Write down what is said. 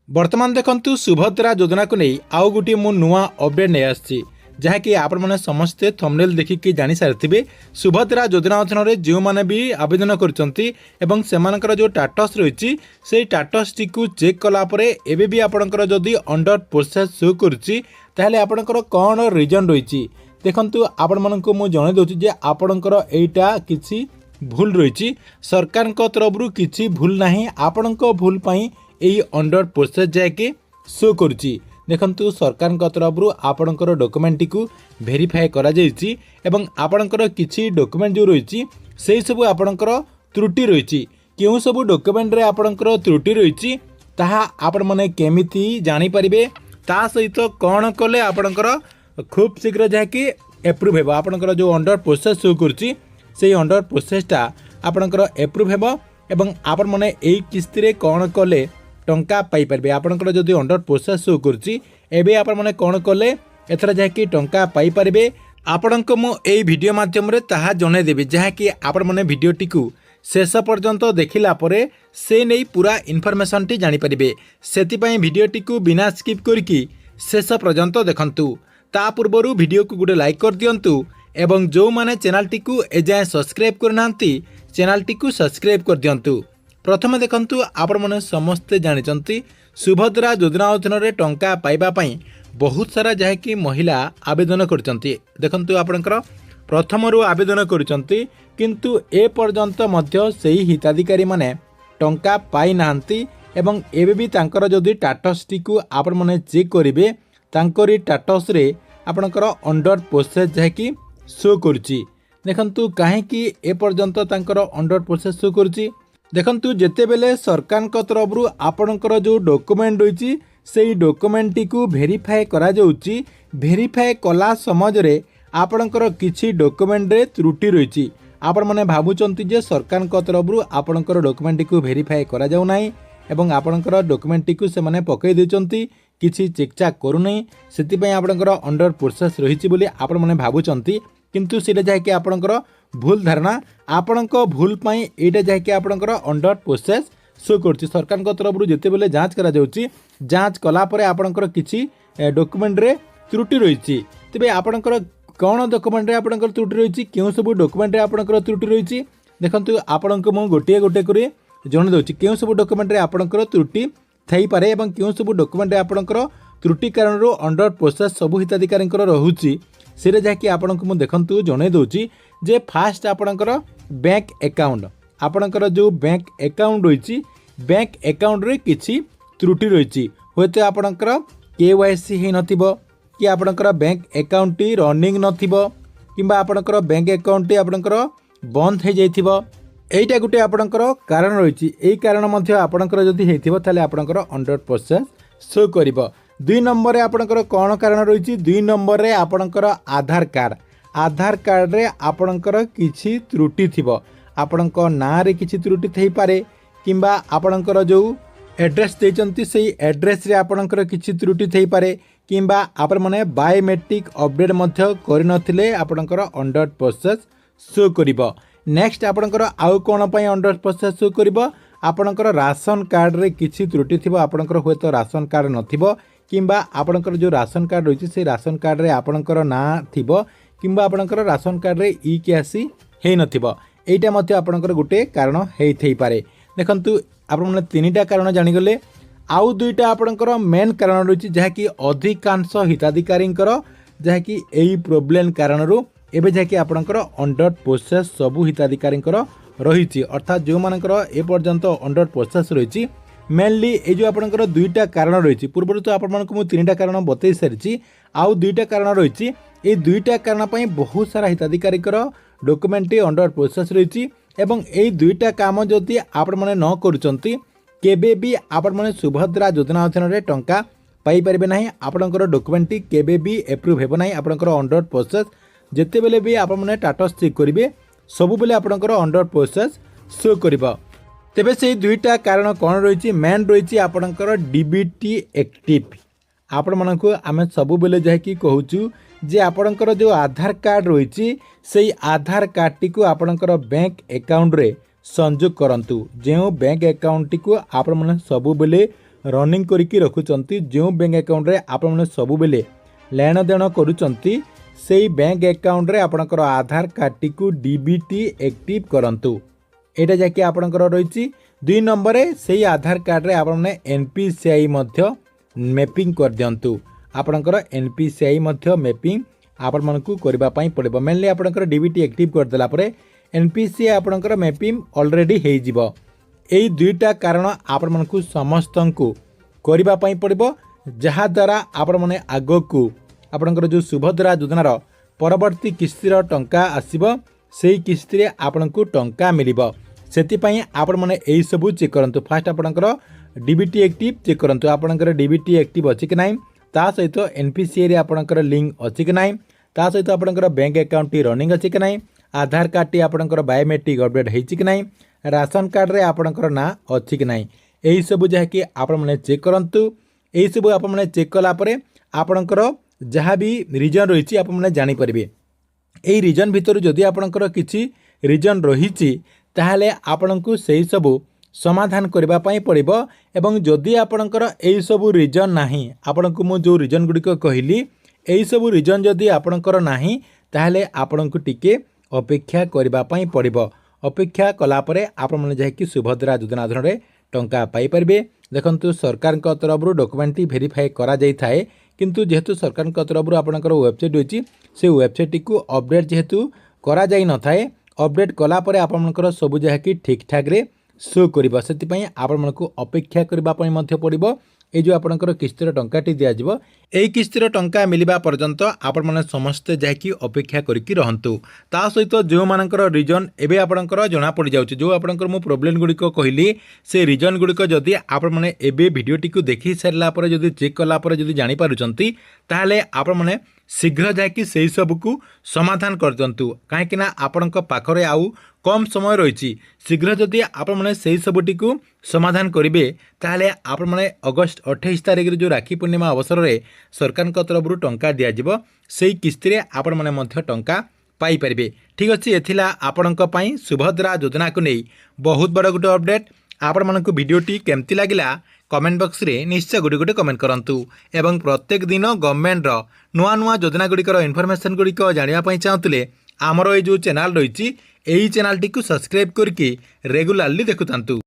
वर्तमान देखंतु सुभद्रा योजना को नहीं आउ गोटे मु नुआ अपडेट नहीं आसी जहाँकि आपण मैंने समस्ते थंबनेल देखिकी जानी सारी सुभद्रा योजना अधीन जो मैंने भी आवेदन कर जो टाटस रही से टाटस टी चेक कलापर एवं भी आपंकर जदि अंडर प्रोसेस शो करुँचे आपणकर कौन रिजन रही देखु आपण मानक मुझे जन दूसरी आपणकर एटा किसी भूल रही सरकार तरफ किसी भूल ना आपण भूल यही अंडर प्रोसेस जाके शो करुच्ची देखंतु सरकार तरफ आपणकर डॉक्यूमेंट को वेरीफाई करा जायछि एवं आपणकर किछि डॉक्यूमेंट जो रही से सब आपणकर त्रुटि रही क्यों सब डॉक्यूमेंट रे आपणकर त्रुटि रही ताहा आपण माने केमिति जानि परिबे ता सहित कौन कले आपणकर खूब शीघ्र जाके एप्रूव हेबो आपणकर जो अंडर प्रोसेस शो करुच्ची से अंडर प्रोसेसटा आपणकर एप्रूव हेबो एवं आपण माने एई किस्ती रे कौन कले टंका पाई परबे आपनकर जदि अंडर प्रोसेस शो करुच्ची एबे आपण माने कोन कले एथरा जाकी टंका पाई परबे आपनक मु एई वीडियो माध्यम रे ताहा जने देबे जहाँकि आपण माने वीडियोटी को शेष पर्यंत देखिला परे से नहीं पूरा इनफॉरमेशन टी जानि परिबे सेति पई वीडियोटी को बिना स्किप करके शेष पर्यंत देखंतु ता पूर्वरु वीडियो को गुडे लाइक कर दियंतु एवं जो माने चैनल टी को एजाय सब्सक्राइब करनांती चैनल टी को सब्सक्राइब कर दियंतु प्रथम देखंतु आपण माने समस्ते जानिचंती सुभद्रा योजना अधीन टंका पाइबा पई बहुत सारा जहाँकि महिला आवेदन करचंती देखंतु आपणकर प्रथमरु आवेदन करचंती किंतु ए पर्यंत मध्य सेही हिताधिकारी माने टंका पाई नांती एवं एबे भी तांकर जदि टाटस टी को आपण माने चेक करिवे तांकरी टाटस रे आपणकर अंडर प्रोसेस जहाँकि शो करुच्ची देखंतु काहे कि ए पर्यंत तांकर अंडर प्रोसेस शो करुच्ची देखंतु जेते बेले सरकार तरफ आपणकर जो डॉक्यूमेंट रही से डॉक्यूमेंट टी को वेरीफाई करा जाउची वेरीफाई कला समझ रे आपणकर किछि डॉक्यूमेंट रे त्रुटि रही आपण माने भाबुचंती जे सरकार तरफ आपणकर डॉक्यूमेंट टी को वेरीफाई करा जाउ नाही एवं आपणकर डॉक्यूमेंट टी को से माने पकई देचंती किछि चेक चाक करू नाही सेति पई आपणकर अंडर प्रोसेस रहिछि बोली आपण माने भाबुचंती किंतु सेटा जाके आपणकर भूल धारणा आपणक भूल पाई एटा जाके आपणकर अंडर प्रोसेस शो करछि सरकार तरफ जेते बेले जांच करा जाउची जांच कला परे आपणकर किछि डॉक्यूमेंट रे त्रुटि रहिछि तबे आपणकर कोन डॉक्यूमेंट रे आपणकर त्रुटि रहिछि केउ सब डॉक्यूमेंट रे आपणकर त्रुटि रहिछि देखंतु आपणक मु गोटे गोटे करी जण दउछि केउ सब डॉक्यूमेंट रे आपणकर त्रुटि थई पारे एवं केउ सब डॉक्यूमेंट रे आपणकर त्रुटि कारण रो अंडर प्रोसेस सब हिताधिकारी रहुछि से जाकि आपको मुझे देखु जन दूसरी जे फास्ट आपणकर बैंक अकाउंट आपणकर जो बैंक अकाउंट रही बैंक अकाउंट रे किसी त्रुटि रही हे तो आपणकर KYC हो नथिबो कि आपणकर बैंक अकाउंट टी रनिंग नथिबो किंबा आपणकर बैंक अकाउंट टी आपणकर बंद हो जाइथिबो एटा गुटे आपणकर कारण रही एई कारण मध्य आपणकर जदि हेथिबो ताले आपणकर अंडर प्रोसेस शो करिवो 2 नंबर रे आपणकर कौन कारण रही 2 नंबर रे आपणकर आधार कार्ड रे आपणकर किछि त्रुटि थिबो आपणक ना रे किछि त्रुटि थई पारे किंबा आपणकर जो एड्रेस देचंती सेही एड्रेस रे आपणकर किछि त्रुटि थई पारे किंबा आपण माने बायोमेट्रिक अपडेट मध्य करनथिले आपणकर अंडर प्रोसेस शो करिवो नेक्स्ट आपणकर आउ कोन पई अंडर प्रोसेस शो करिवो आपणकर राशन कार्ड रे किछि त्रुटि थिबो आपणकर होय तो राशन कार्ड नथिबो किंबा आपणकर जो राशन कार्ड रही से राशन कार्ड रे आपणकर ना थिबो किंबा आपणकर राशन कार्ड रे KYC हे नथिबो एटा मध्य आपणकर गुटे कारण हेइ थई पारे देखंतु आपण माने तीनटा कारण जानि गले आउ दुईटा आपणकर मेन कारण रही जहाँकि अधिकांश हिताधिकारींकर जहाँकि एई प्रोब्लेम कारणरू एबे जहाँकि आपणकर अंडर प्रोसेस सबु हिताधिकारींकर रही अर्थात जो मानकर ए पर्यंत अंडर प्रोसेस रही मेनली ये जो आपंकर दुईटा कारण रही पूर्व तो आपको तीनटा कारण बतई सारी आउ दुईटा कारण रही ये दुईटा कारण पर बहुत सारा हिताधिकारी डॉक्यूमेंट अंडर प्रोसेस रही एवं ये दुईटा काम जदि आपण मैंने न करुँच केबे भी आपण मैंने सुभद्रा योजना अधीन टंका पाई परिबे नाही आपणकर डॉक्यूमेंट केबे भी एप्रूव हेबो नाही आपणकर अंडर प्रोसेस जेते बेले भी आपण मैंने टाटस चेक करिवे सबु बेले आपणकर अंडर प्रोसेस शो करिवो तेबे से दुईटा कारण कौन रही मेन रही आपणकर DBT एक्टिव आपण मानकु आमे सबु बेले जाकि कहूचु जे आपणकर जो आधार कार्ड रही से आधार कार्ड टी को आपणकर बैंक अकाउंट रे संयोग करंतु जो बैंक अकाउंट टी को आपण माने सबु बेले रनिंग करिकी रखुचंती जो बैंक अकाउंट रे आपण माने सब बेले लेन देन करूचंती से बैंक अकाउंट रे आपणकर आधार कार्ड टी को डीबीटी एक्टिव करंतु। एटा जाके आपणकर रहिछि 2 नंबर रे सेही आधार कार्ड रे आपण माने एनपीसीआई मध्य मैपिंग कर दियंतु। आपणकर एनपीसीआई मध्य मैपिंग आपण मानकू करबा पई पड़िबो। मेनली आपणकर डीबीटी एक्टिव कर देला परे एनपीसीआई आपणकर मैपिंग ऑलरेडी हेइ जिवो। एई दुईटा कारण आपण मानकू समस्तंकू करबा पई पड़िबो, जहा द्वारा आपण माने आगकू आपणकर जो सुभद्रा योजनार परवर्ती किस्तीर टंका आसीबो सेही किस्ती रे आपणकू टंका मिलिबो। सेति पई आपण माने एई सबु चेक करंतु। फास्ट आपणकर डीबीटी एक्टिव चेक करंतु, आपणकर डीबीटी एक्टिव अछि कि नाही, ता सहित एनपीसीआई रे आपणकर लिंक अछि कि नाही, ता सहित आपणकर बैंक अकाउंट टी रनिंग अछि कि नाही, आधार कार्ड टी आपणकर बायोमेट्रिक अपडेट हेछि कि नाही, राशन कार्ड रे आपणकर ना अछि कि नाही, एई सबु जहा कि आपण माने चेक करंतु। एई सबु आपण माने चेक कला परे आपणकर जहाँ भी रिजन रही आप जानी पारे। यही रिजन भितर जदि आपणकर किसी रिजन रही ताहले आपणको सही सबू समाधान करने पड़िबो। एवं जदि आपणकर यही सबू रिजन नाही, आपणको मु जो रिजन गुड़िक कहली यही सबू रिजन जदि आपणकर नाही ताहले आपणको टिके अपेक्षा करने पड़िबो। अपेक्षा कला परे आपण माने जाकि सुभद्रा योजना अधीन टंका पाई परिबे। देखंतु सरकार तरफ डॉक्यूमेंट वेरीफाई करा जाई थाए, किंतु जेहेतु सरकार तरफ आपणकर वेबसाइट होची से वेबसाइट टी को अपडेट जेहेतु करा जाई न थाए, अपडेट कला परे आपणकर सब जहा कि ठीक ठाक रे शो करिबो। सेति पई आपण मानकू अपेक्षा करबा पई मध्य पड़िबो। ए जो आपणकर किस्तीर टंकाटी दिया जिवो, एई किस्तीर टंका मिलिबा पर्यंत आपण माने समस्त जाकी अपेक्षा करिकी रहंतु। ता सहित जो मानकर रिजन एबे आपणकर जणा पड़ जाउची, जो आपणकर मु प्रॉब्लम गुड़िक कहली से रिजन गुड़िक जदि आपण माने एबे वीडियोटी को देखि सारला परे जदि चेक कला परे जदि जानि पारुचंती ताहले आपण माने शीघ्र जाकि सेही सबको समाधान कर दियंतु। काहेकि ना आपणक पाखरे आउ कम समय रही, शीघ्र जदि आपण माने सेही सबटी को समाधान करिवे ताहले आपण माने अगस्त 28 तारिख जो राखी पूर्णिमा अवसर में सरकार तरफ टंका दिया जिवो, सेही किस्ती रे आपण माने मध्य टंका पाई परिबे। ठीक अछि, एथिला आपणक पई सुभद्रा योजना को नहीं बहुत बड़ गुटे अपडेट। आपण मानकू वीडियोटी केमती लागिला कमेंट बॉक्स रे निश्चय गुटे गुटे कमेंट करंतु। एवं प्रत्येक दिन गवर्नमेंट रो नुआ नुआ योजना गुड़िकर इनफॉरमेशन गुड़िक जानिया पई चाहतुले आमर ये जो चैनल रही यही चैनल टी को सब्सक्राइब करके रेगुलारली देखुतांतु।